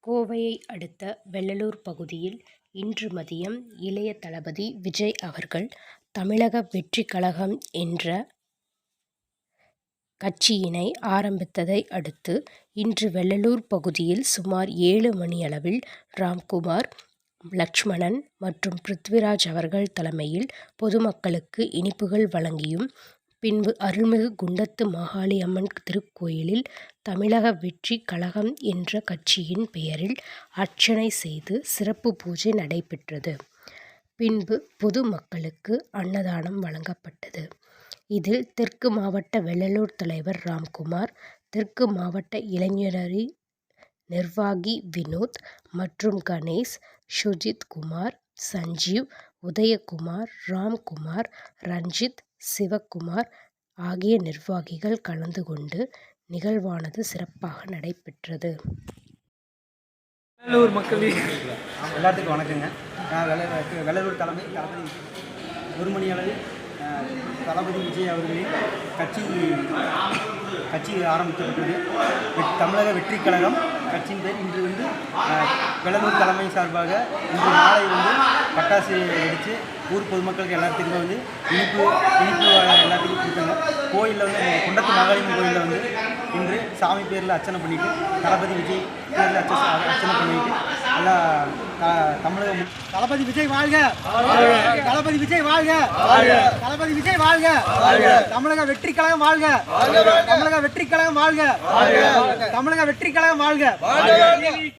கோவையை அடுத்த வெள்ளலூர் பகுதியில் இன்று மதியம் இளைய தளபதி விஜய் அவர்கள் தமிழக வெற்றிக் கழகம் என்ற கட்சியினை ஆரம்பித்ததை அடுத்து இன்று வெள்ளலூர் பகுதியில் சுமார் 7 மணியளவில் ராம்குமார், லட்சுமணன் மற்றும் பிருத்விராஜ் அவர்கள் தலைமையில் பொதுமக்களுக்கு இனிப்புகள் வழங்கியும், பின்பு அருள்மிகு குண்டத்து மாகாளி அம்மன் திருக்கோயிலில் தமிழக வெற்றிக் கழகம் என்ற கட்சியின் பெயரில் அர்ச்சனை செய்து சிறப்பு பூஜை நடைபெற்றது. பின்பு பொதுமக்களுக்கு அன்னதானம் வழங்கப்பட்டது. இதில் தெற்கு மாவட்ட வெள்ளலூர் தலைவர் ராம்குமார், தெற்கு மாவட்ட இளைஞரணி நிர்வாகி வினோத் மற்றும் கணேஷ், சுஜித் குமார், சஞ்சீவ், உதயகுமார், ராம்குமார், ரஞ்சித், சிவகுமார் ஆகிய நிர்வாகிகள் கலந்து கொண்டு நிகழ்வானது சிறப்பாக நடைபெற்றது. வெள்ளலூர் மக்கள் எல்லாத்துக்கும் வணக்கங்க. வெள்ளலூர் தளபதி 1 மணி அளவில் தளபதி விஜய் அவர்களின் கட்சி ஆரம்பிக்கப்பட்டது. தமிழக வெற்றிக் கழகம் கட்சியின் பேர். இன்று வெள்ளலூர் தலைமை சார்பாக இன்று மாலை பட்டாசு வெடித்து ஊர் பொதுமக்களுக்கு எல்லாத்துக்குமே இனிப்பு எல்லாத்துக்கும் கொடுத்தாங்க. கோயிலில் குண்டத்து மாகாளியம்மன் கோயிலில் இன்று சாமி பேரில் அர்ச்சனை பண்ணிவிட்டு, தளபதி விஜய் பேரில் அர்ச்சனை பண்ணிவிட்டு எல்லாம் தமிழகம் தளபதி விஜய் வாழ்க, தளபதி விஜய் வாழ்க, தளபதி விஜய் வாழ்க, தமிழக வெற்றிக் கழகம் வாழ்க, தமிழக வெற்றிக் கழகம் வாழ்க, தமிழக வெற்றிக் கழகம் வாழ்க.